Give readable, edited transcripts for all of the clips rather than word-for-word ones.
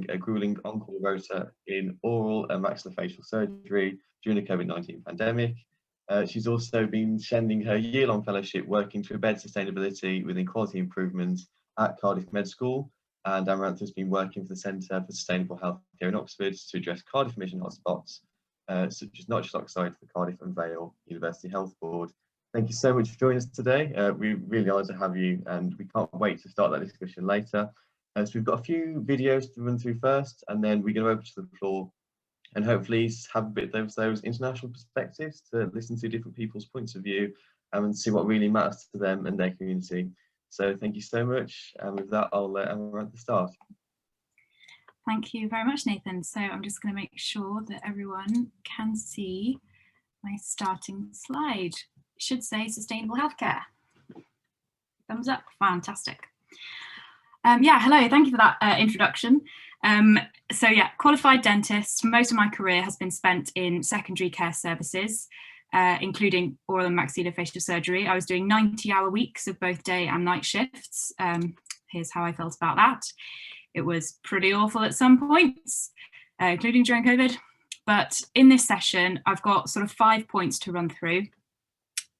a grueling on-call rota in oral and maxillofacial surgery during the COVID-19 pandemic. She's also been sending her year-long fellowship working to embed sustainability within quality improvements at Cardiff Medical School, and Amarantha has been working for the Centre for Sustainable Healthcare in Oxford to address Cardiff emission hotspots, such as nitrous oxide for Cardiff and Vale University Health Board. Thank you so much for joining us today. We're really honoured to have you, and we can't wait to start that discussion later. So we've got a few videos to run through first, and then we're going to open to the floor and hopefully have a bit of those international perspectives to listen to different people's points of view and see what really matters to them and their community. So thank you so much. And with that, I'll let Amarantha start. Thank you very much, Nathan. So I'm just going to make sure that everyone can see my starting slide. It should say sustainable healthcare. Thumbs up. Fantastic. Yeah, hello, thank you for that introduction. So yeah, qualified dentist. Most of my career has been spent in secondary care services, including oral and maxillofacial surgery. I was doing 90-hour weeks of both day and night shifts. Here's how I felt about that. It was pretty awful at some points, including during COVID. But in this session, I've got sort of 5 points to run through.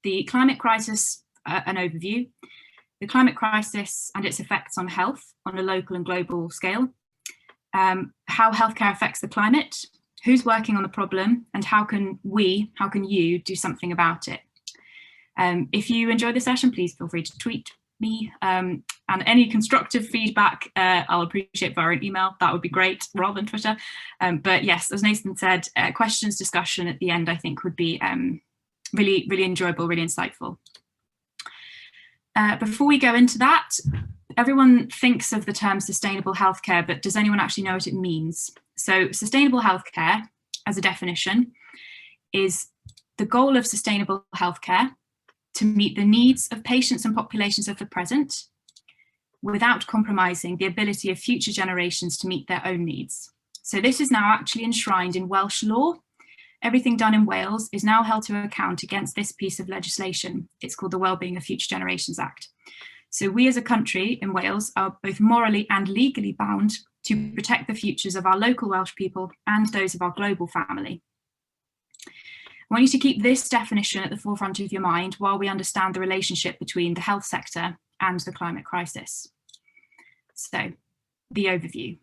The climate crisis, an overview. The climate crisis and its effects on health on a local and global scale, how healthcare affects the climate, who's working on the problem, and how can you do something about it. If you enjoy the session, please feel free to tweet me, and any constructive feedback I'll appreciate via an email. That would be great, rather than Twitter. But yes, as Nathan said, questions, discussion at the end, I think would be really, really enjoyable, really insightful. Before we go into that, everyone thinks of the term sustainable healthcare, but does anyone actually know what it means? So sustainable healthcare, as a definition, is the goal of sustainable healthcare to meet the needs of patients and populations of the present without compromising the ability of future generations to meet their own needs. So this is now actually enshrined in Welsh law. Everything done in Wales is now held to account against this piece of legislation. It's called the Wellbeing of Future Generations Act. So we as a country in Wales are both morally and legally bound to protect the futures of our local Welsh people and those of our global family. I want you to keep this definition at the forefront of your mind while we understand the relationship between the health sector and the climate crisis. So, the overview.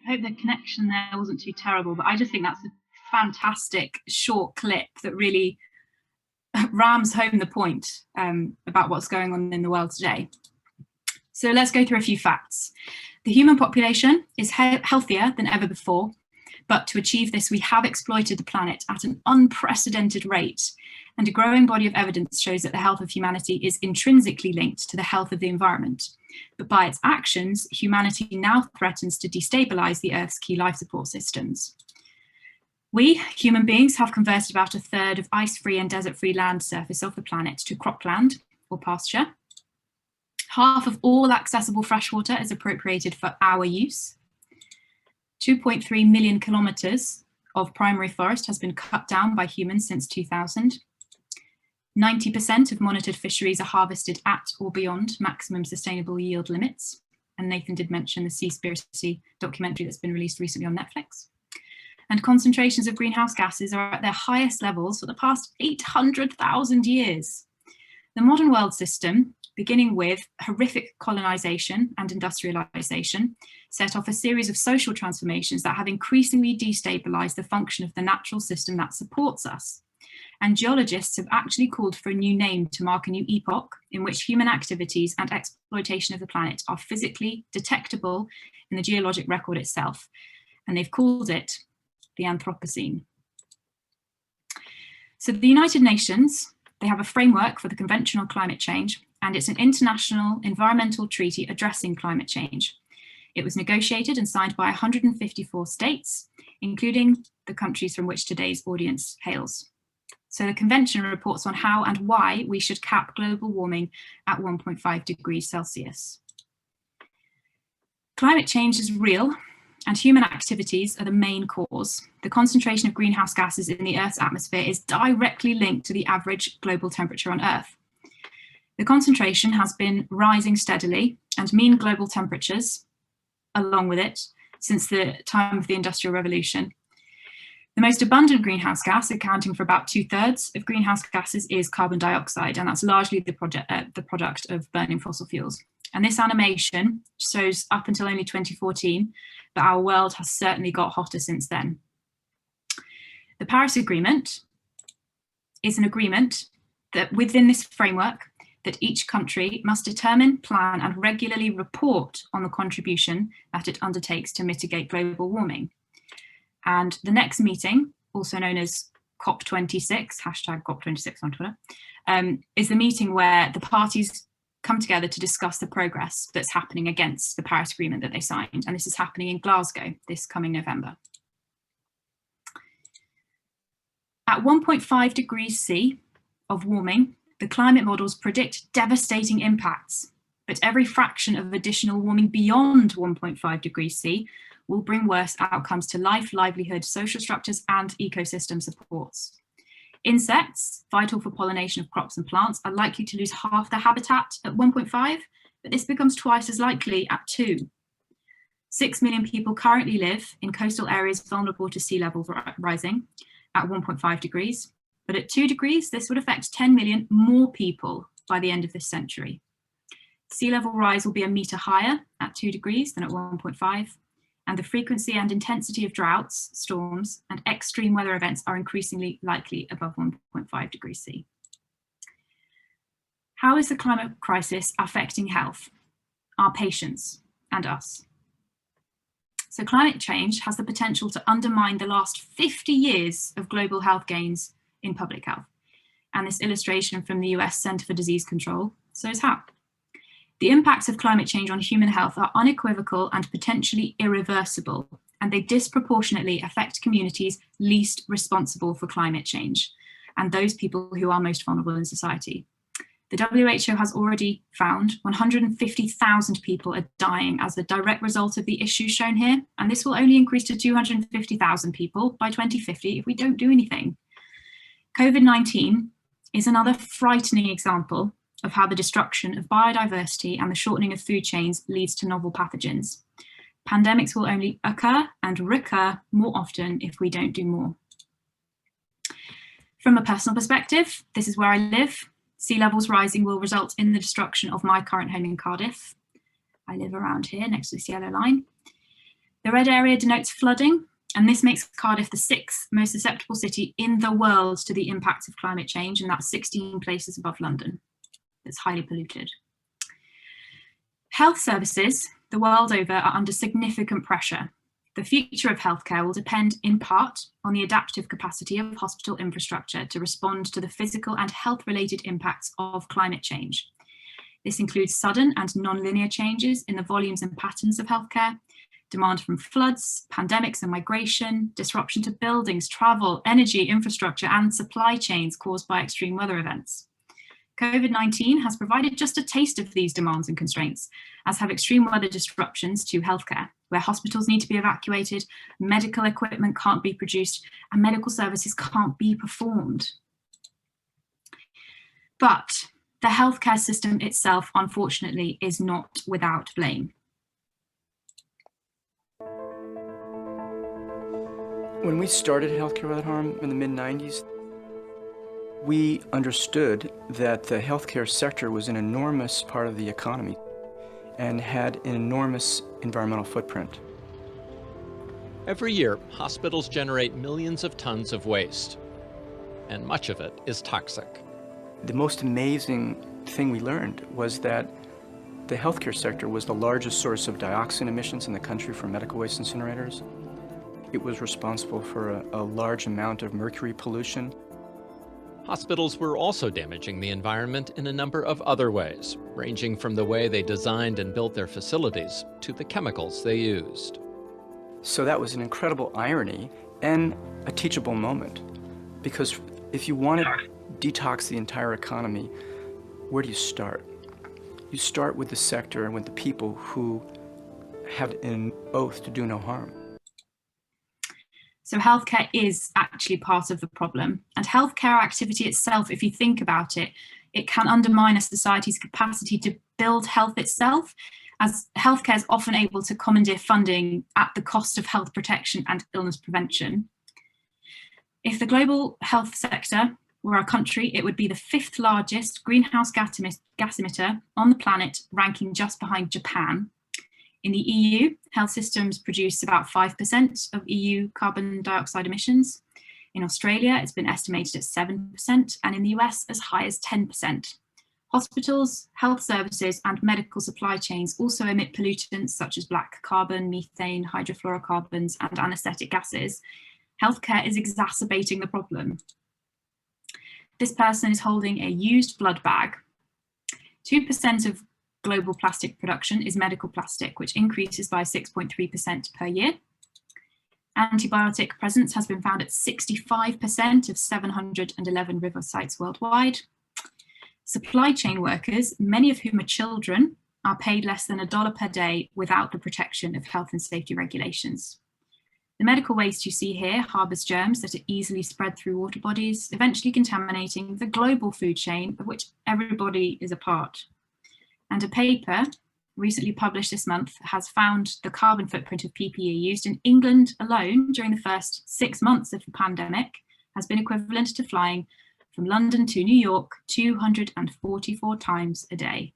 I hope the connection there wasn't too terrible, but I just think that's a fantastic short clip that really rams home the point about what's going on in the world today. So let's go through a few facts. The human population is healthier than ever before, but to achieve this, we have exploited the planet at an unprecedented rate, and a growing body of evidence shows that the health of humanity is intrinsically linked to the health of the environment. But by its actions, humanity now threatens to destabilize the Earth's key life support systems. We, human beings, have converted about a third of ice-free and desert-free land surface of the planet to cropland or pasture. Half of all accessible freshwater is appropriated for our use. 2.3 million kilometers of primary forest has been cut down by humans since 2000. 90% of monitored fisheries are harvested at or beyond maximum sustainable yield limits. And Nathan did mention the Seaspiracy documentary that's been released recently on Netflix. and concentrations of greenhouse gases are at their highest levels for the past 800,000 years. The modern world system, beginning with horrific colonization and industrialization, set off a series of social transformations that have increasingly destabilized the function of the natural system that supports us. And geologists have actually called for a new name to mark a new epoch in which human activities and exploitation of the planet are physically detectable in the geologic record itself. And they've called it the Anthropocene. So the United Nations, they have a framework for the Convention on Climate Change, and it's an international environmental treaty addressing climate change. It was negotiated and signed by 154 states, including the countries from which today's audience hails. So the convention reports on how and why we should cap global warming at 1.5 degrees Celsius. Climate change is real, and human activities are the main cause. The concentration of greenhouse gases in the Earth's atmosphere is directly linked to the average global temperature on Earth. The concentration has been rising steadily, and mean global temperatures, along with it, since the time of the Industrial Revolution. The most abundant greenhouse gas, accounting for about 2/3 of greenhouse gases, is carbon dioxide, and that's largely the product of burning fossil fuels. And this animation shows up until only 2014, but our world has certainly got hotter since then. The Paris Agreement is an agreement that within this framework, that each country must determine, plan, and regularly report on the contribution that it undertakes to mitigate global warming. And the next meeting, also known as COP26, hashtag COP26 on Twitter, is the meeting where the parties come together to discuss the progress that's happening against the Paris Agreement that they signed. And this is happening in Glasgow this coming November. At 1.5 degrees C of warming, the climate models predict devastating impacts, but every fraction of additional warming beyond 1.5 degrees C will bring worse outcomes to life, livelihood, social structures, and ecosystem supports. Insects, vital for pollination of crops and plants, are likely to lose half their habitat at 1.5, but this becomes twice as likely at 2. 6 million people currently live in coastal areas vulnerable to sea level rising at 1.5 degrees, but at 2 degrees, this would affect 10 million more people by the end of this century. Sea level rise will be a metre higher at 2 degrees than at 1.5, and the frequency and intensity of droughts, storms, and extreme weather events are increasingly likely above 1.5 degrees C. How is the climate crisis affecting health, our patients, and us? So climate change has the potential to undermine the last 50 years of global health gains in public health. And this illustration from the US Centre for Disease Control shows how. The impacts of climate change on human health are unequivocal and potentially irreversible, and they disproportionately affect communities least responsible for climate change, and those people who are most vulnerable in society. The WHO has already found 150,000 people are dying as a direct result of the issues shown here, and this will only increase to 250,000 people by 2050 if we don't do anything. COVID-19 is another frightening example of how the destruction of biodiversity and the shortening of food chains leads to novel pathogens. Pandemics will only occur and recur more often if we don't do more. From a personal perspective, this is where I live. Sea levels rising will result in the destruction of my current home in Cardiff. I live around here next to this yellow line. The red area denotes flooding, and this makes Cardiff the 6th most susceptible city in the world to the impacts of climate change, and that's 16 places above London. It's highly polluted. Health services the world over are under significant pressure. The future of healthcare will depend in part on the adaptive capacity of hospital infrastructure to respond to the physical and health-related impacts of climate change. This includes sudden and non-linear changes in the volumes and patterns of healthcare, demand from floods, pandemics and migration, disruption to buildings, travel, energy, infrastructure, and supply chains caused by extreme weather events. COVID-19 has provided just a taste of these demands and constraints, as have extreme weather disruptions to healthcare, where hospitals need to be evacuated, medical equipment can't be produced, and medical services can't be performed. But the healthcare system itself, unfortunately, is not without blame. When we started Healthcare Without Harm in the mid-90s, we understood that the healthcare sector was an enormous part of the economy and had an enormous environmental footprint. Every year, hospitals generate millions of tons of waste, and much of it is toxic. The most amazing thing we learned was that the healthcare sector was the largest source of dioxin emissions in the country from medical waste incinerators. It was responsible for a large amount of mercury pollution. Hospitals were also damaging the environment in a number of other ways, ranging from the way they designed and built their facilities to the chemicals they used. So that was an incredible irony and a teachable moment, because if you want to detox the entire economy, where do you start? You start with the sector and with the people who have an oath to do no harm. So healthcare is actually part of the problem, and healthcare activity itself, if you think about it, it can undermine a society's capacity to build health itself, as healthcare is often able to commandeer funding at the cost of health protection and illness prevention. If the global health sector were a country, it would be the 5th largest greenhouse gas emitter on the planet, ranking just behind Japan. In the EU, health systems produce about 5% of EU carbon dioxide emissions. In Australia, it's been estimated at 7%, and in the US, as high as 10%. Hospitals, health services, and medical supply chains also emit pollutants such as black carbon, methane, hydrofluorocarbons, and anesthetic gases. Healthcare is exacerbating the problem. This person is holding a used blood bag. 2% of global plastic production is medical plastic, which increases by 6.3% per year. Antibiotic presence has been found at 65% of 711 river sites worldwide. Supply chain workers, many of whom are children, are paid less than $1 per day without the protection of health and safety regulations. The medical waste you see here harbours germs that are easily spread through water bodies, eventually contaminating the global food chain of which everybody is a part. And a paper recently published this month has found the carbon footprint of PPE used in England alone during the first 6 months of the pandemic has been equivalent to flying from London to New York 244 times a day.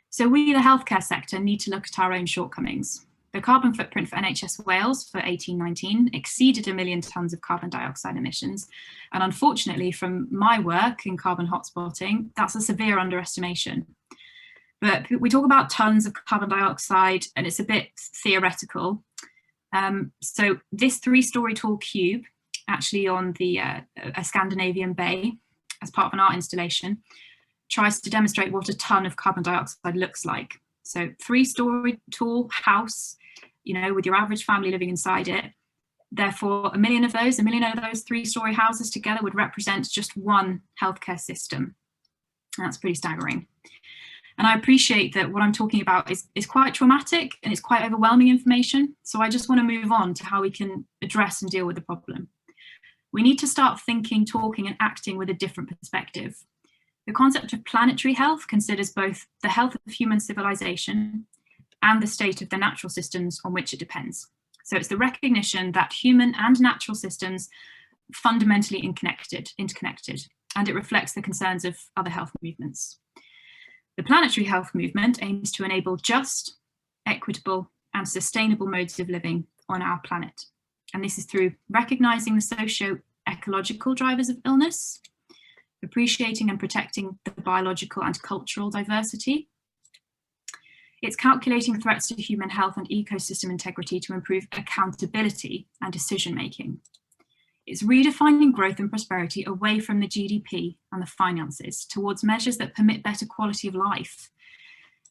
So we, the healthcare sector, need to look at our own shortcomings. The carbon footprint for NHS Wales for 1819 exceeded 1 million tonnes of carbon dioxide emissions. And unfortunately, from my work in carbon hotspotting, that's a severe underestimation. But we talk about tonnes of carbon dioxide and it's a bit theoretical. So this 3-story tall cube, actually on the a Scandinavian bay as part of an art installation, tries to demonstrate what a tonne of carbon dioxide looks like. So 3-story tall house, you know, with your average family living inside it. Therefore, 1 million of those 3-story houses together would represent just one healthcare system. And that's pretty staggering. And I appreciate that what I'm talking about is quite traumatic and it's quite overwhelming information. So I just want to move on to how we can address and deal with the problem. We need to start thinking, talking, and acting with a different perspective. The concept of planetary health considers both the health of human civilization and the state of the natural systems on which it depends. So it's the recognition that human and natural systems fundamentally interconnected, and it reflects the concerns of other health movements. The planetary health movement aims to enable just, equitable, and sustainable modes of living on our planet. And this is through recognizing the socio-ecological drivers of illness, appreciating and protecting the biological and cultural diversity. It's calculating threats to human health and ecosystem integrity to improve accountability and decision-making. It's redefining growth and prosperity away from the GDP and the finances towards measures that permit better quality of life.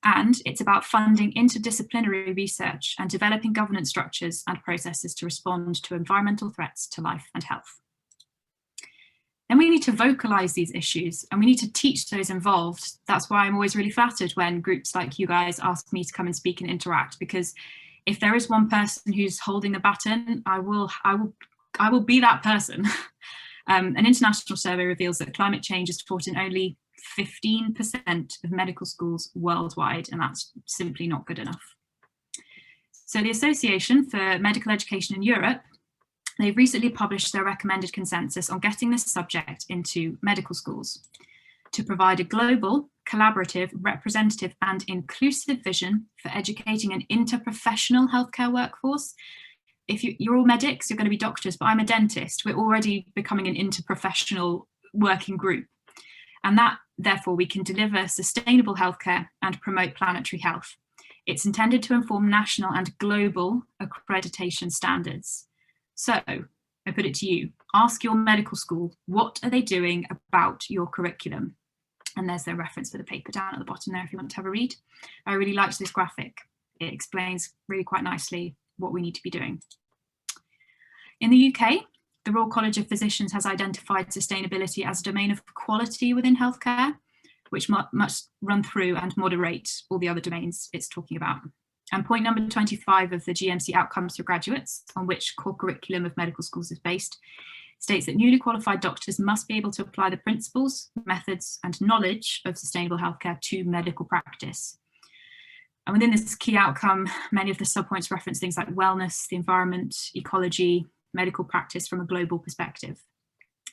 And it's about funding interdisciplinary research and developing governance structures and processes to respond to environmental threats to life and health. Then we need to vocalize these issues and we need to teach those involved. That's why I'm always really flattered when groups like you guys ask me to come and speak and interact, because if there is one person who's holding the baton, I will be that person. An international survey reveals that climate change is taught in only 15% of medical schools worldwide, and that's simply not good enough. So the Association for Medical Education in Europe, they've recently published their recommended consensus on getting this subject into medical schools to provide a global, collaborative, representative and inclusive vision for educating an interprofessional healthcare workforce. If you're all medics, you're going to be doctors, but I'm a dentist. We're already becoming an interprofessional working group. And that, therefore, we can deliver sustainable healthcare and promote planetary health. It's intended to inform national and global accreditation standards. So I put it to you, ask your medical school, what are they doing about your curriculum? And there's their reference for the paper down at the bottom there if you want to have a read. I really liked this graphic. It explains really quite nicely what we need to be doing. In the UK, the Royal College of Physicians has identified sustainability as a domain of quality within healthcare, which must run through and moderate all the other domains it's talking about. And point number 25 of the GMC outcomes for graduates, on which core curriculum of medical schools is based, states that newly qualified doctors must be able to apply the principles, methods and knowledge of sustainable healthcare to medical practice. And within this key outcome, many of the subpoints reference things like wellness, the environment, ecology, medical practice from a global perspective.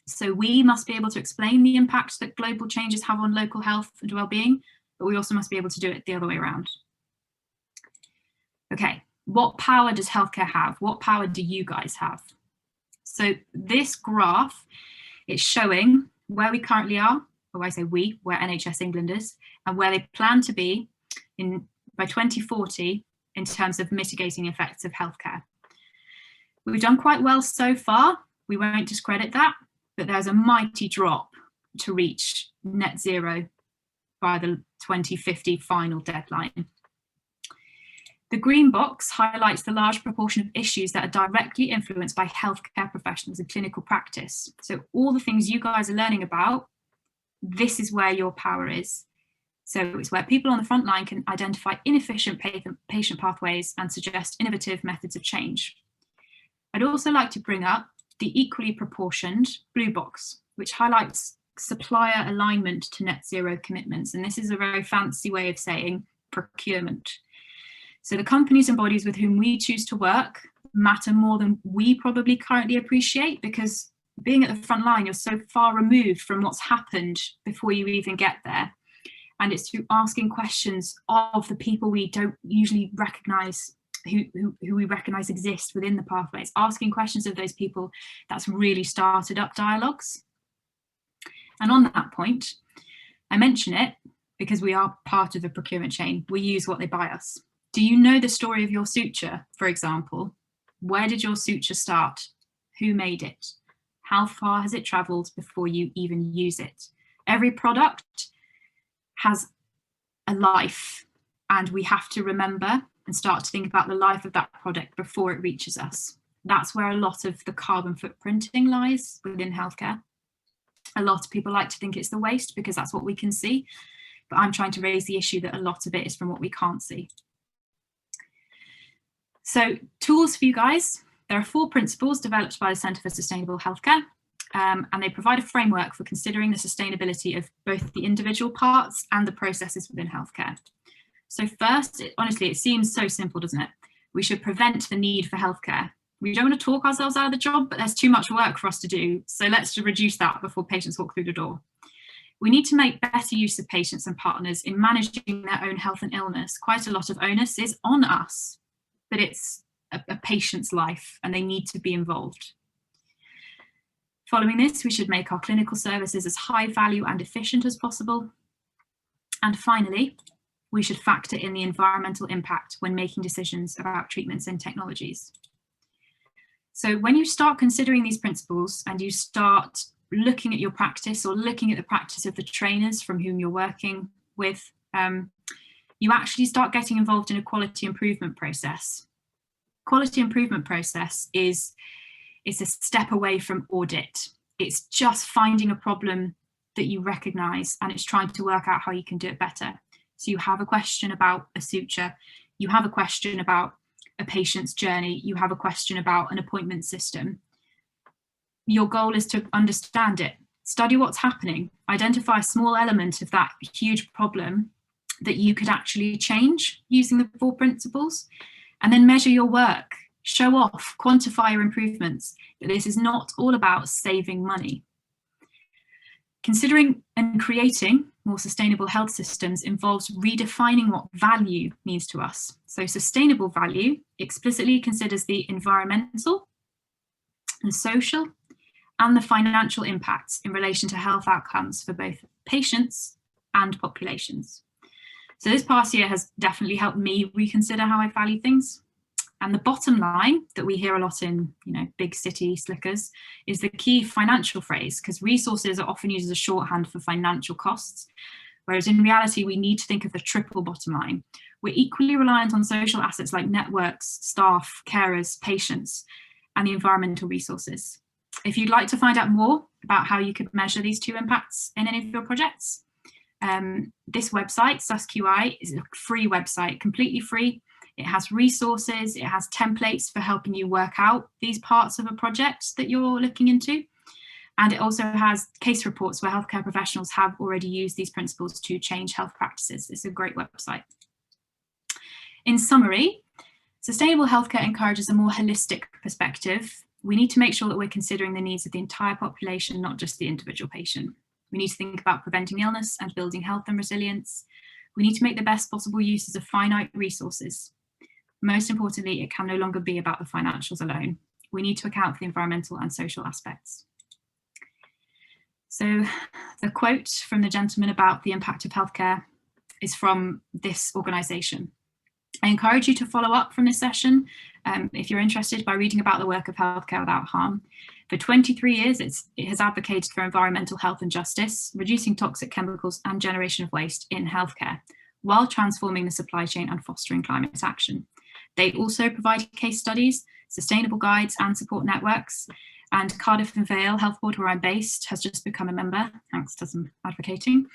So we must be able to explain the impact that global changes have on local health and well-being, but we also must be able to do it the other way around. Okay, what power does healthcare have? What power do you guys have? So this graph is showing where we currently are, or I say we, where NHS England is, and where they plan to be by 2040 in terms of mitigating the effects of healthcare. We've done quite well so far. We won't discredit that, but there's a mighty drop to reach net zero by the 2050 final deadline. The green box highlights the large proportion of issues that are directly influenced by healthcare professionals in clinical practice. So all the things you guys are learning about, this is where your power is. So it's where people on the front line can identify inefficient patient pathways and suggest innovative methods of change. I'd also like to bring up the equally proportioned blue box, which highlights supplier alignment to net zero commitments. And this is a very fancy way of saying procurement. So the companies and bodies with whom we choose to work matter more than we probably currently appreciate, because being at the front line, you're so far removed from what's happened before you even get there. And it's through asking questions of the people we don't usually recognize, who we recognize exist within the pathways, asking questions of those people that's really started up dialogues. And on that point, I mention it because we are part of the procurement chain. We use what they buy us. Do you know the story of your suture, for example? Where did your suture start? Who made it? How far has it traveled before you even use it? Every product has a life, and we have to remember and start to think about the life of that product before it reaches us. That's where a lot of the carbon footprinting lies within healthcare. A lot of people like to think it's the waste because that's what we can see, but I'm trying to raise the issue that a lot of it is from what we can't see. So tools for you guys. There are 4 principles developed by the Centre for Sustainable Healthcare, and they provide a framework for considering the sustainability of both the individual parts and the processes within healthcare. So first, honestly, it seems so simple, doesn't it? We should prevent the need for healthcare. We don't want to talk ourselves out of the job, but there's too much work for us to do. So let's reduce that before patients walk through the door. We need to make better use of patients and partners in managing their own health and illness. Quite a lot of onus is on us, but it's a patient's life and they need to be involved. Following this, we should make our clinical services as high value and efficient as possible. And finally, we should factor in the environmental impact when making decisions about treatments and technologies. So when you start considering these principles and you start looking at your practice or looking at the practice of the trainers from whom you're working with, you actually start getting involved in a quality improvement process. Quality improvement process is a step away from audit. It's just finding a problem that you recognize and it's trying to work out how you can do it better. So you have a question about a suture, you have a question about a patient's journey, you have a question about an appointment system. Your goal is to understand it, study what's happening, identify a small element of that huge problem that you could actually change using the 4 principles, And then measure your work, show off, quantify your improvements, that this is not all about saving money. Considering and creating more sustainable health systems involves redefining what value means to us. So sustainable value explicitly considers the environmental, the social, and the financial impacts in relation to health outcomes for both patients and populations. So this past year has definitely helped me reconsider how I value things. And the bottom line that we hear a lot in, big city slickers is the key financial phrase, because resources are often used as a shorthand for financial costs, whereas in reality, we need to think of the triple bottom line. We're equally reliant on social assets like networks, staff, carers, patients, and the environmental resources. If you'd like to find out more about how you could measure these two impacts in any of your projects, this website, SUSQI, is a free website, completely free. It has resources, it has templates for helping you work out these parts of a project that you're looking into. And it also has case reports where healthcare professionals have already used these principles to change health practices. It's a great website. In summary, sustainable healthcare encourages a more holistic perspective. We need to make sure that we're considering the needs of the entire population, not just the individual patient. We need to think about preventing illness and building health and resilience. We need to make the best possible uses of finite resources. Most importantly, it can no longer be about the financials alone. We need to account for the environmental and social aspects. So the quote from the gentleman about the impact of healthcare is from this organisation. I encourage you to follow up from this session if you're interested by reading about the work of Healthcare Without Harm. For 23 years, it has advocated for environmental health and justice, reducing toxic chemicals and generation of waste in healthcare, while transforming the supply chain and fostering climate action. They also provide case studies, sustainable guides and support networks. And Cardiff and Vale Health Board, where I'm based, has just become a member, thanks to some advocating.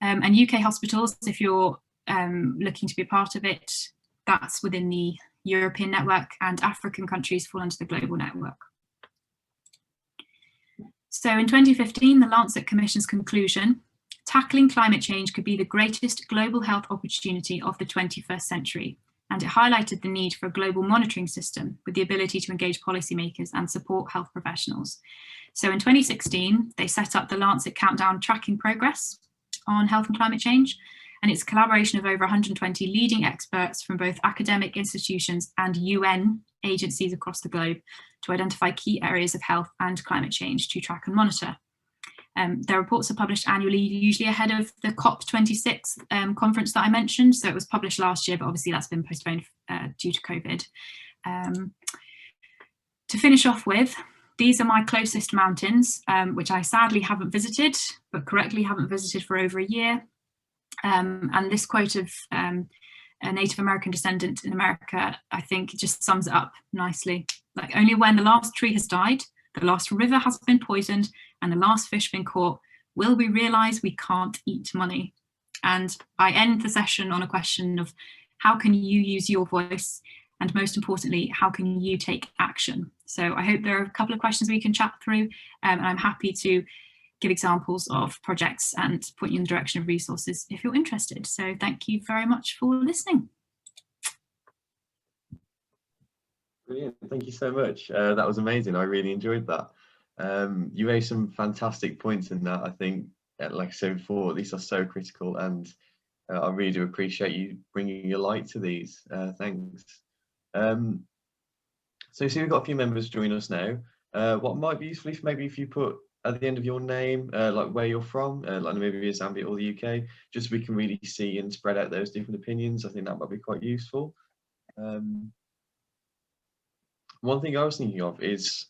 And UK hospitals, if you're looking to be a part of it, that's within the European network, and African countries fall under the global network. So in 2015, the Lancet Commission's conclusion, tackling climate change could be the greatest global health opportunity of the 21st century. And it highlighted the need for a global monitoring system with the ability to engage policymakers and support health professionals. So in 2016, they set up the Lancet Countdown Tracking Progress on health and climate change. And it's a collaboration of over 120 leading experts from both academic institutions and UN agencies across the globe to identify key areas of health and climate change to track and monitor. Their reports are published annually, usually ahead of the COP26 conference that I mentioned. So it was published last year, but obviously that's been postponed due to COVID. To finish off with, these are my closest mountains, which I sadly haven't visited, but correctly haven't visited for over a year. And this quote of a Native American descendant in America, I think just sums it up nicely. Like, only when the last tree has died, the last river has been poisoned, and the last fish been caught, will we realise we can't eat money. And I end the session on a question of how can you use your voice, and most importantly, how can you take action? So I hope there are a couple of questions we can chat through, and I'm happy to give examples of projects and point you in the direction of resources if you're interested. So thank you very much for listening. Brilliant, thank you so much. That was amazing. I really enjoyed that. You raised some fantastic points in that. I think, like I said before, these are so critical, and I really do appreciate you bringing your light to these. Thanks. So we've got a few members joining us now. What might be useful if maybe if you put at the end of your name, like where you're from, like maybe Zambia or the UK, just so we can really see and spread out those different opinions. I think that might be quite useful. One thing I was thinking of is,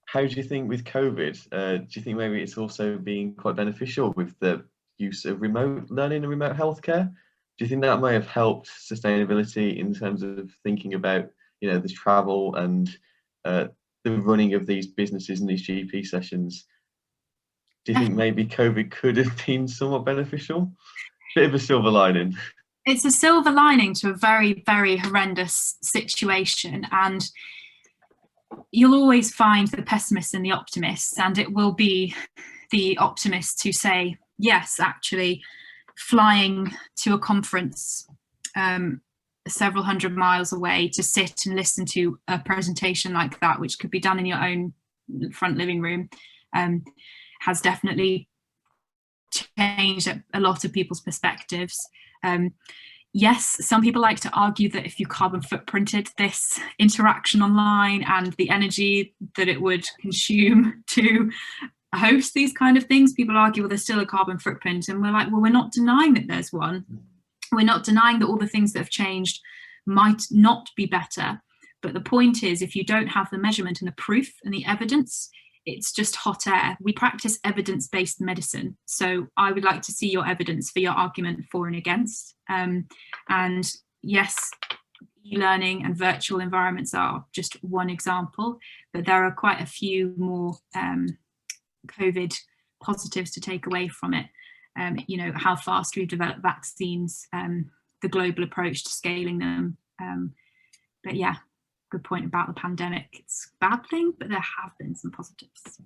how do you think with COVID, do you think maybe it's also been quite beneficial with the use of remote learning and remote healthcare? Do you think that may have helped sustainability in terms of thinking about, the travel and the running of these businesses and these GP sessions? Do you think maybe COVID could have been somewhat beneficial? Bit of a silver lining. It's a silver lining to a very, very horrendous situation, and you'll always find the pessimists and the optimists, and it will be the optimists who say, yes, actually, flying to a conference several hundred miles away to sit and listen to a presentation like that, which could be done in your own front living room, has definitely changed a lot of people's perspectives. Yes, some people like to argue that if you carbon footprinted this interaction online and the energy that it would consume to host these kind of things, people argue, well, there's still a carbon footprint. And we're like, well, we're not denying that there's one. We're not denying that all the things that have changed might not be better. But the point is, if you don't have the measurement and the proof and the evidence, it's just hot air. We practice evidence-based medicine. So I would like to see your evidence for your argument for and against. And yes, e-learning and virtual environments are just one example, but there are quite a few more COVID positives to take away from it. You know, how fast we've developed vaccines, the global approach to scaling them. But yeah, good point about the pandemic. It's a bad thing, but there have been some positives.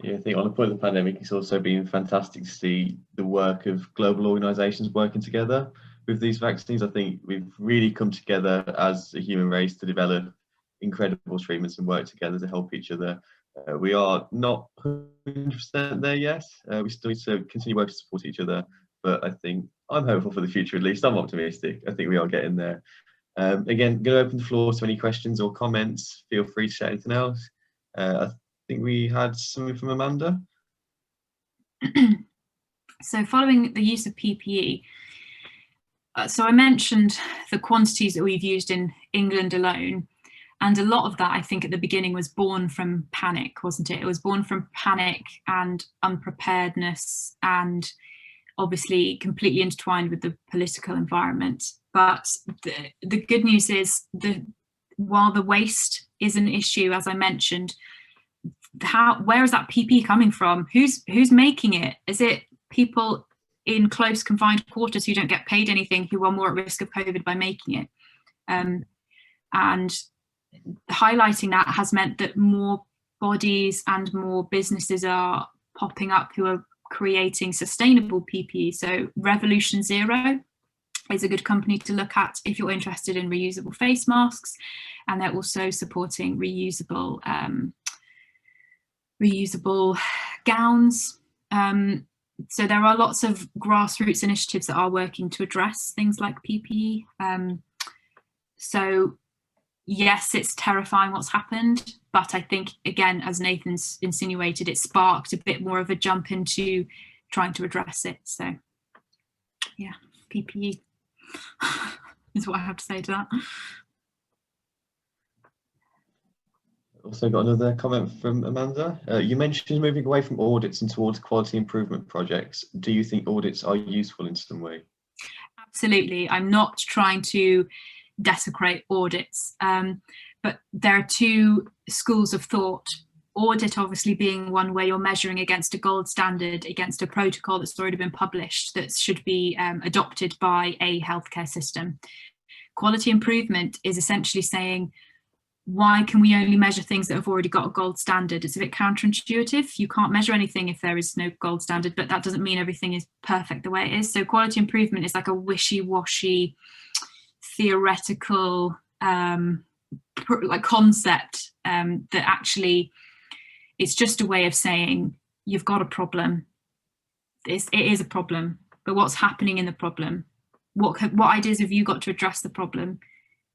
Yeah, I think on the point of the pandemic, it's also been fantastic to see the work of global organisations working together with these vaccines. I think we've really come together as a human race to develop incredible treatments and work together to help each other. We are not 100% there yet. We still need to continue working to support each other, but I think I'm hopeful for the future. At least I'm optimistic. I think we are getting there. Again, going to open the floor to any questions or comments. Feel free to share anything else. I think we had something from Amanda. So following the use of PPE, so I mentioned the quantities that we've used in England alone. And a lot of that, I think, at the beginning was born from panic, wasn't it? It was born from panic and unpreparedness, and obviously completely intertwined with the political environment. But the good news is that while the waste is an issue, as I mentioned, where is that PPE coming from? Who's making it? Is it people in close confined quarters who don't get paid anything, who are more at risk of COVID by making it? And highlighting that has meant that more bodies and more businesses are popping up who are creating sustainable PPE. So Revolution Zero is a good company to look at if you're interested in reusable face masks, and they're also supporting reusable gowns. So there are lots of grassroots initiatives that are working to address things like PPE. So yes, it's terrifying what's happened, but I think, again, as Nathan's insinuated, it sparked a bit more of a jump into trying to address it. So yeah, PPE is what I have to say to that. Also got another comment from Amanda. You mentioned moving away from audits and towards quality improvement projects. Do you think audits are useful in some way? Absolutely. I'm not trying to desecrate audits, but there are two schools of thought. Audit obviously being one where you're measuring against a gold standard, against a protocol that's already been published that should be adopted by a healthcare system. Quality improvement is essentially saying, why can we only measure things that have already got a gold standard? It's a bit counterintuitive. You can't measure anything if there is no gold standard, but that doesn't mean everything is perfect the way it is. So quality improvement is like a wishy-washy, theoretical like concept that actually it's just a way of saying you've got a problem. It is a problem, but what's happening in the problem? What ideas have you got to address the problem?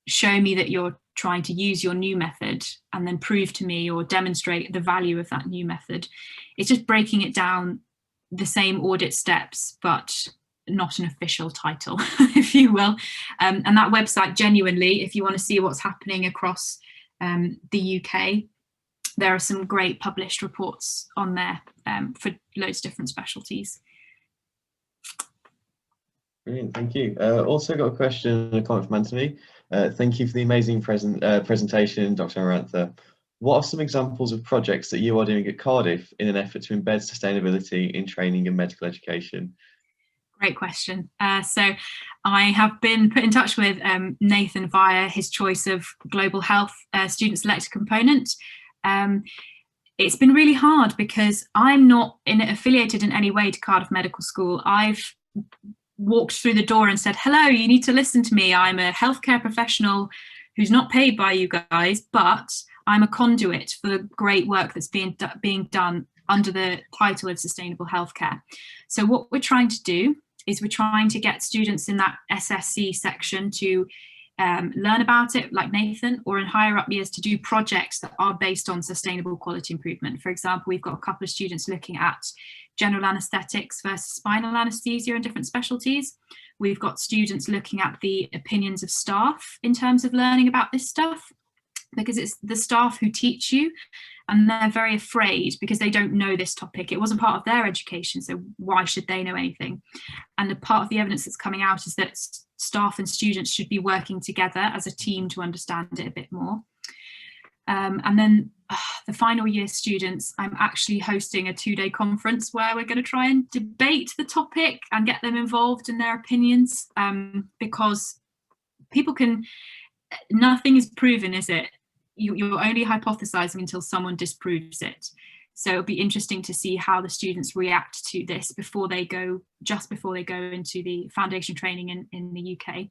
Show me that you're trying to use your new method, and then prove to me or demonstrate the value of that new method. It's just breaking it down, the same audit steps, but not an official title, if you will. And that website, genuinely, if you want to see what's happening across the UK, there are some great published reports on there for loads of different specialties. Brilliant, thank you. Also got a question and a comment from Anthony. Thank you for the amazing presentation, Dr. Amarantha. What are some examples of projects that you are doing at Cardiff in an effort to embed sustainability in training and medical education? Great question. So I have been put in touch with Nathan via his choice of global health student selected component. It's been really hard because I'm not affiliated in any way to Cardiff Medical School. I've walked through the door and said, hello, you need to listen to me. I'm a healthcare professional who's not paid by you guys, but I'm a conduit for the great work that's being done under the title of sustainable healthcare. So what we're trying to do is we're trying to get students in that SSC section to learn about it, like Nathan, or in higher up years to do projects that are based on sustainable quality improvement. For example, we've got a couple of students looking at general anaesthetics versus spinal anaesthesia in different specialties. We've got students looking at the opinions of staff in terms of learning about this stuff, because it's the staff who teach you, and they're very afraid because they don't know this topic. It wasn't part of their education, so why should they know anything? And the part of the evidence that's coming out is that staff and students should be working together as a team to understand it a bit more. And then the final year students, I'm actually hosting a 2-day conference where we're going to try and debate the topic and get them involved in their opinions, because people can, nothing is proven, is it? You're only hypothesizing until someone disproves it. So it'll be interesting to see how the students react to this before they go, just before they go into the foundation training in the UK.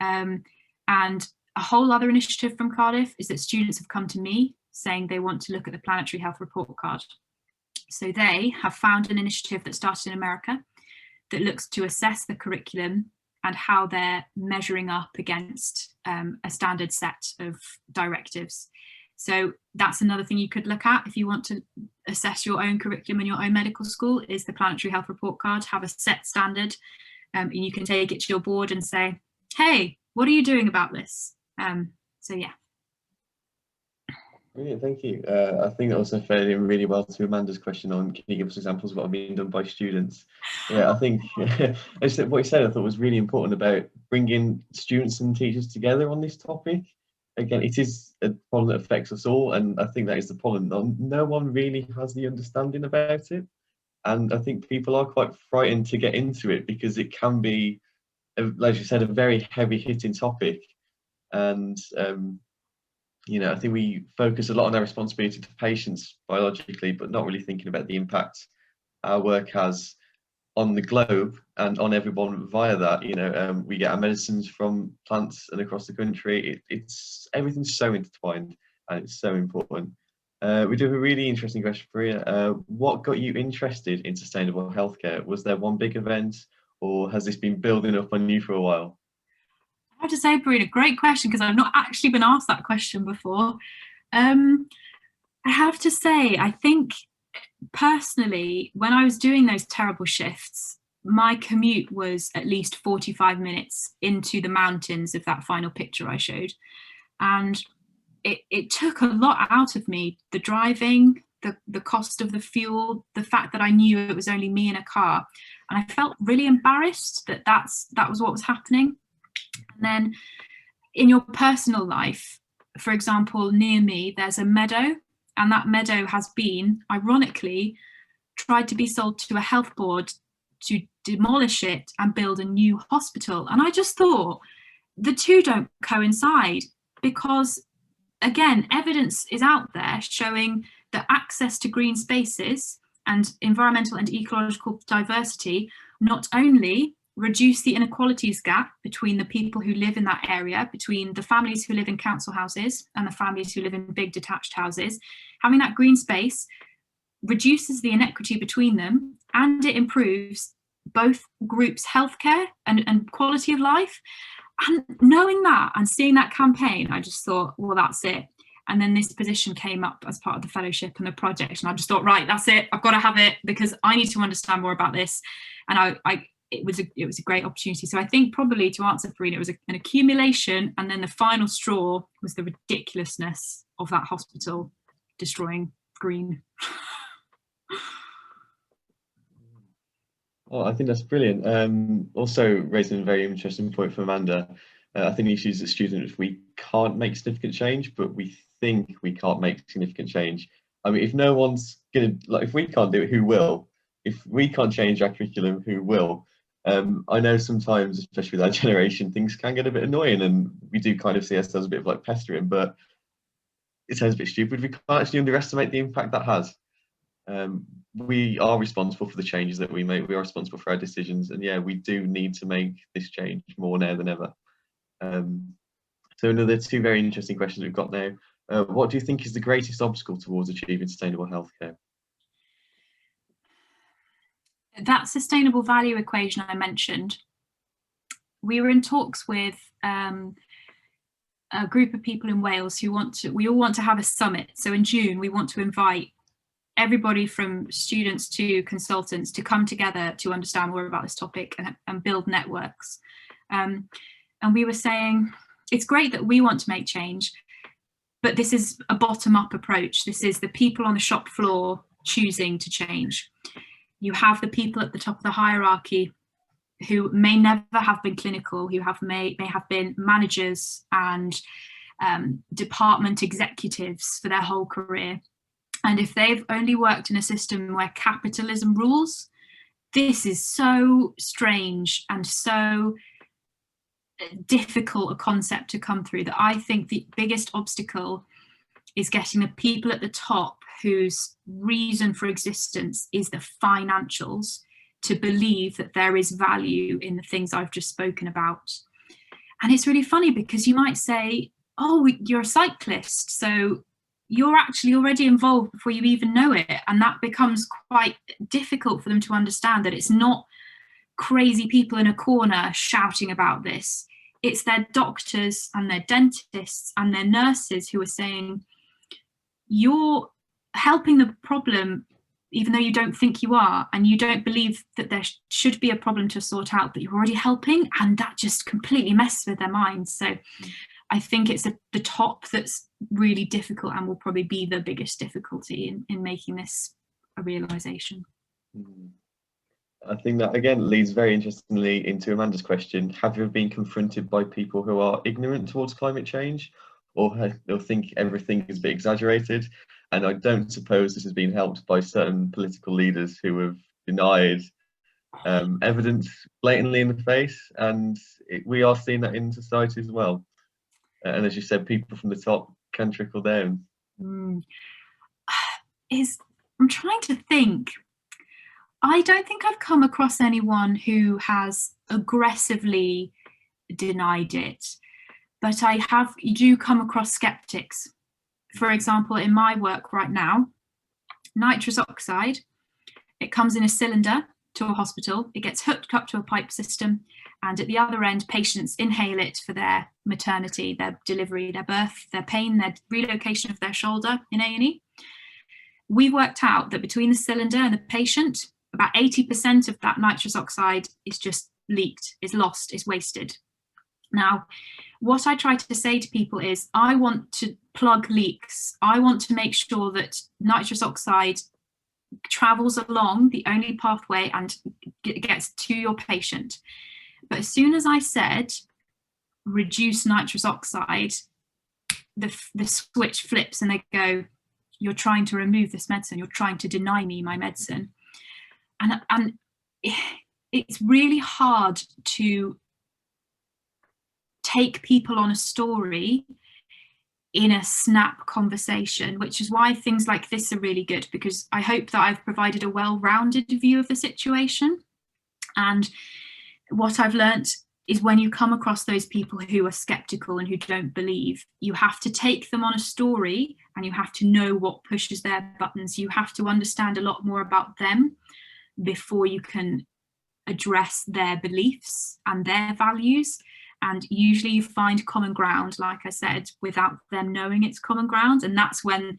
And a whole other initiative from Cardiff is that students have come to me saying they want to look at the planetary health report card. So they have found an initiative that started in America that looks to assess the curriculum and how they're measuring up against a standard set of directives. So that's another thing you could look at if you want to assess your own curriculum in your own medical school, is the planetary health report card. Have a set standard, and you can take it to your board and say, hey, what are you doing about this? So yeah. Brilliant, thank you. I think that also fed in really well to Amanda's question on, can you give us examples of what are being done by students? Yeah, I think what you said I thought was really important about bringing students and teachers together on this topic. Again, it is a problem that affects us all, and I think that is the problem. No one really has the understanding about it, and I think people are quite frightened to get into it because it can be, like you said, a very heavy-hitting topic. And you know, I think we focus a lot on our responsibility to patients biologically, but not really thinking about the impact our work has on the globe and on everyone via that. You know, we get our medicines from plants and across the country. It's everything's so intertwined, and it's so important. We do have a really interesting question for you. What got you interested in sustainable healthcare? Was there one big event, or has this been building up on you for a while? I have to say, Priya, great question, because I've not actually been asked that question before. I have to say, I think personally, when I was doing those terrible shifts, my commute was at least 45 minutes into the mountains of that final picture I showed. And it took a lot out of me, the driving, the cost of the fuel, the fact that I knew it was only me in a car. And I felt really embarrassed that that was what was happening. And then in your personal life, for example, near me, there's a meadow, and that meadow has been, ironically, tried to be sold to a health board to demolish it and build a new hospital. And I just thought the two don't coincide, because, again, evidence is out there showing that access to green spaces and environmental and ecological diversity not only reduce the inequalities gap between the people who live in that area, between the families who live in council houses and the families who live in big detached houses. Having that green space reduces the inequity between them, and it improves both groups' healthcare and quality of life. And knowing that and seeing that campaign, I just thought, well, that's it. And then this position came up as part of the fellowship and the project, and I just thought, right, that's it. I've got to have it because I need to understand more about this. And it was a great opportunity. So I think probably, to answer Priya, it was an accumulation, and then the final straw was the ridiculousness of that hospital destroying green. Oh, I think that's brilliant. Also raising a very interesting point for Amanda. I think the issue is that students, we can't make significant change, but we think we can't make significant change. I mean, if no one's gonna, like, if we can't do it, who will? If we can't change our curriculum, who will? I know sometimes, especially with our generation, things can get a bit annoying, and we do kind of see ourselves a bit of like pestering, but it sounds a bit stupid. We can't actually underestimate the impact that has. We are responsible for the changes that we make. We are responsible for our decisions, and yeah, we do need to make this change more now than ever. So another two very interesting questions we've got now. What do you think is the greatest obstacle towards achieving sustainable healthcare? That sustainable value equation I mentioned, we were in talks with a group of people in Wales who we all want to have a summit. So in June, we want to invite everybody from students to consultants to come together to understand more about this topic and build networks. And we were saying, it's great that we want to make change, but this is a bottom-up approach. This is the people on the shop floor choosing to change. You have the people at the top of the hierarchy who may never have been clinical, who may have been managers and department executives for their whole career. And if they've only worked in a system where capitalism rules, this is so strange and so difficult a concept to come through that I think the biggest obstacle is getting the people at the top whose reason for existence is the financials to believe that there is value in the things I've just spoken about. And it's really funny because you might say, oh, you're a cyclist, so you're actually already involved before you even know it. And that becomes quite difficult for them to understand that it's not crazy people in a corner shouting about this. It's their doctors and their dentists and their nurses who are saying, you're helping the problem even though you don't think you are, and you don't believe that there should be a problem to sort out, but you're already helping, and that just completely messes with their minds. So I think it's the top that's really difficult and will probably be the biggest difficulty in making this a realisation. I think that again leads very interestingly into Amanda's question. Have you ever been confronted by people who are ignorant towards climate change, or think everything is a bit exaggerated? And I don't suppose this has been helped by certain political leaders who have denied evidence blatantly in the face, and we are seeing that in society as well. And as you said, people from the top can trickle down. I'm trying to think. I don't think I've come across anyone who has aggressively denied it, but you do come across skeptics. For example, in my work right now, nitrous oxide, it comes in a cylinder to a hospital, it gets hooked up to a pipe system, and at the other end, patients inhale it for their maternity, their delivery, their birth, their pain, their relocation of their shoulder in A&E. We've worked out that between the cylinder and the patient, about 80% of that nitrous oxide is just leaked, is lost, is wasted. Now, what I try to say to people is, I want to plug leaks. I want to make sure that nitrous oxide travels along the only pathway and gets to your patient. But as soon as I said, reduce nitrous oxide, the switch flips and they go, you're trying to remove this medicine. You're trying to deny me my medicine. And it's really hard to take people on a story in a snap conversation, which is why things like this are really good, because I hope that I've provided a well-rounded view of the situation. And what I've learnt is when you come across those people who are skeptical and who don't believe, you have to take them on a story and you have to know what pushes their buttons. You have to understand a lot more about them before you can address their beliefs and their values. And usually you find common ground, like I said, without them knowing it's common ground. And that's when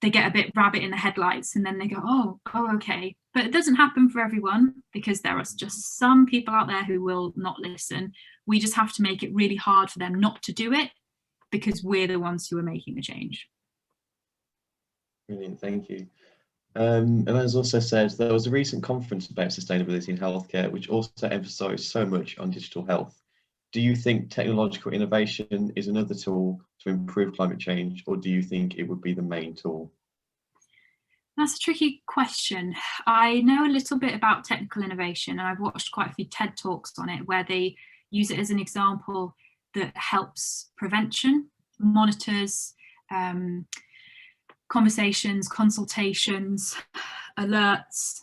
they get a bit rabbit in the headlights and then they go, oh, okay. But it doesn't happen for everyone, because there are just some people out there who will not listen. We just have to make it really hard for them not to do it, because we're the ones who are making the change. Brilliant, thank you. And as also said, there was a recent conference about sustainability in healthcare, which also emphasised so much on digital health. Do you think technological innovation is another tool to improve climate change, or do you think it would be the main tool? That's a tricky question. I know a little bit about technical innovation, and I've watched quite a few TED Talks on it where they use it as an example that helps prevention, monitors conversations, consultations, alerts.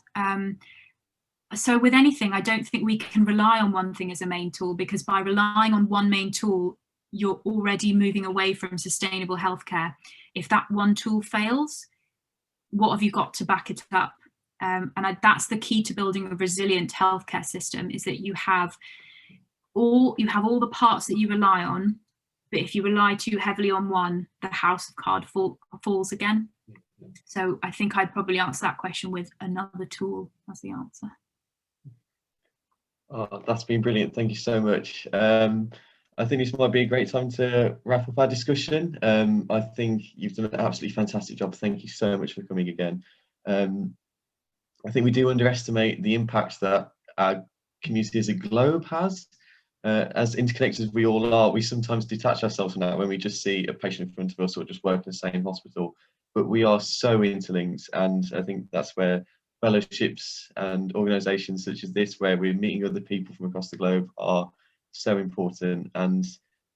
So with anything, I don't think we can rely on one thing as a main tool, because by relying on one main tool, you're already moving away from sustainable healthcare. If that one tool fails, what have you got to back it up? That's the key to building a resilient healthcare system, is that you have all the parts that you rely on, but if you rely too heavily on one, the house of cards falls again. So I think I'd probably answer that question with another tool as the answer. Oh, that's been brilliant. Thank you so much. I think this might be a great time to wrap up our discussion. I think you've done an absolutely fantastic job. Thank you so much for coming again. I think we do underestimate the impact that our community as a globe has. As interconnected as we all are, we sometimes detach ourselves from that when we just see a patient in front of us or just work in the same hospital. But we are so interlinked, and I think that's where fellowships and organisations such as this, where we're meeting other people from across the globe, are so important. And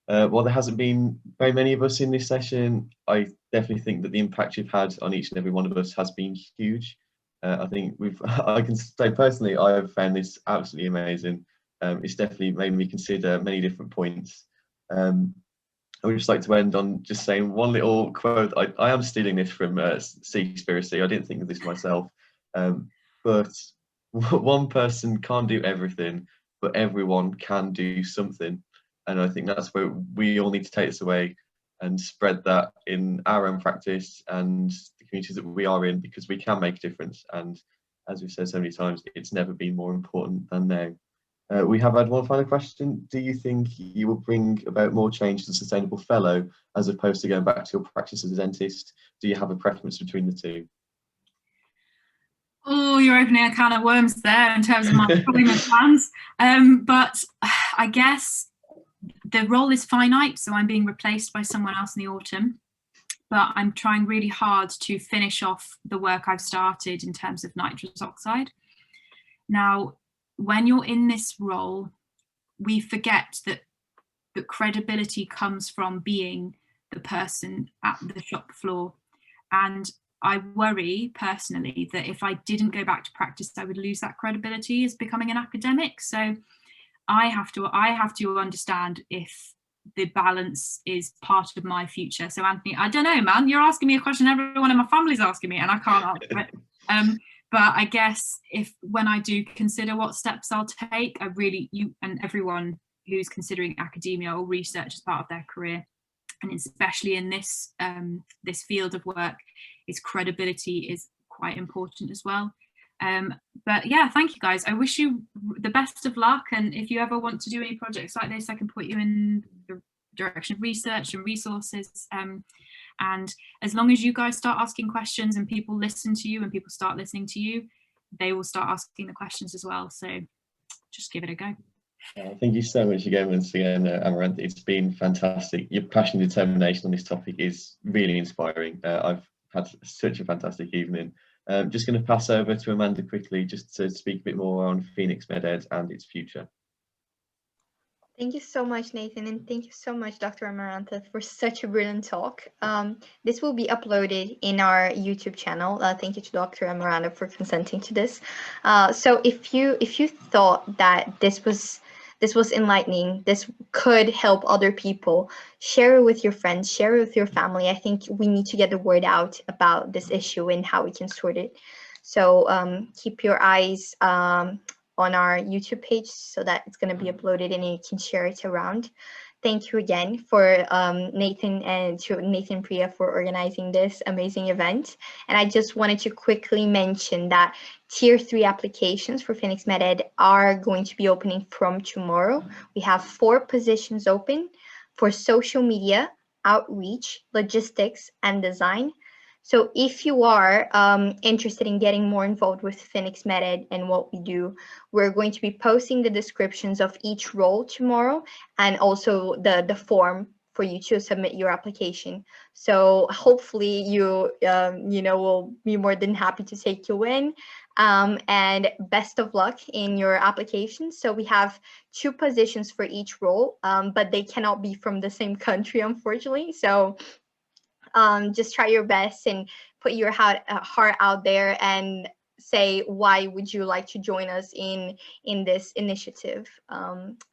while there hasn't been very many of us in this session, I definitely think that the impact you've had on each and every one of us has been huge. I think I can say personally, I've found this absolutely amazing. It's definitely made me consider many different points. I would just like to end on just saying one little quote. I am stealing this from Seaspiracy. I didn't think of this myself. But one person can't do everything, but everyone can do something. And I think that's where we all need to take this away and spread that in our own practice and the communities that we are in, because we can make a difference. And as we've said so many times, it's never been more important than now. We have had one final question. Do you think you will bring about more change as a sustainable fellow as opposed to going back to your practice as a dentist? Do you have a preference between the two? Oh, you're opening a can of worms there in terms of my employment plans. But I guess the role is finite, so I'm being replaced by someone else in the autumn. But I'm trying really hard to finish off the work I've started in terms of nitrous oxide. Now, when you're in this role, we forget that the credibility comes from being the person at the shop floor. And I worry personally that if I didn't go back to practice, I would lose that credibility as becoming an academic. So I have to understand if the balance is part of my future. So Anthony, I don't know, man, you're asking me a question everyone in my family's asking me and I can't answer it. But I guess when I do consider what steps I'll take, you and everyone who's considering academia or research as part of their career, and especially in this field of work, is credibility is quite important as well. But yeah, thank you guys. I wish you the best of luck. And if you ever want to do any projects like this, I can put you in the direction of research and resources. And as long as you guys start asking questions and people listen to you and people start listening to you, they will start asking the questions as well. So just give it a go. Thank you so much again, once again, Amarantha. It's been fantastic. Your passion and determination on this topic is really inspiring. I've had such a fantastic evening. Just going to pass over to Amanda quickly just to speak a bit more on Phoenix MedEd and its future. Thank you so much, Nathan, and thank you so much, Dr. Amarantha, for such a brilliant talk. This will be uploaded in our YouTube channel. Thank you to Dr. Amarantha for consenting to this. So if you thought that this was enlightening, this could help other people, share it with your friends, share it with your family. I think we need to get the word out about this issue and how we can sort it. So keep your eyes on our YouTube page so that it's going to be uploaded and you can share it around. Thank you again for Nathan and to Nathan Priya for organizing this amazing event. And I just wanted to quickly mention that Tier 3 applications for Phoenix MedEd are going to be opening from tomorrow. We have 4 positions open for social media, outreach, logistics, and design. So if you are interested in getting more involved with Phoenix MedEd and what we do, we're going to be posting the descriptions of each role tomorrow and also the form for you to submit your application. So hopefully you will be more than happy to take you in. And best of luck in your application. So we have 2 positions for each role, but they cannot be from the same country, unfortunately. So just try your best and put your heart out there and say why would you like to join us in this initiative.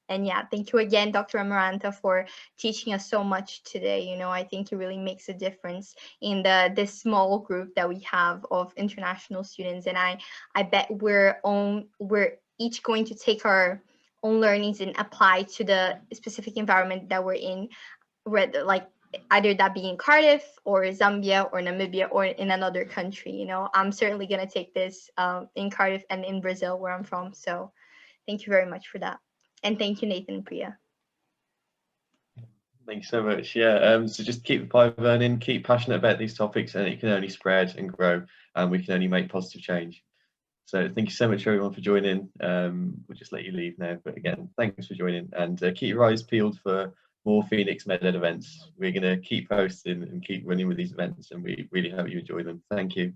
And yeah, thank you again, Dr. Amarantha, for teaching us so much today. You know, I think it really makes a difference in this small group that we have of international students, and I bet we're each going to take our own learnings and apply to the specific environment that we're in, like either that be in Cardiff or Zambia or Namibia or in another country. You know, I'm certainly going to take this in Cardiff and in Brazil, where I'm from. So thank you very much for that. And thank you, Nathan and Priya. Thank you so much. Yeah, so just keep the fire burning, keep passionate about these topics, and it can only spread and grow, and we can only make positive change. So thank you so much, everyone, for joining. We'll just let you leave now. But again, thanks for joining, and keep your eyes peeled for more Phoenix MedEd events. We're going to keep posting and keep running with these events, and we really hope you enjoy them. Thank you.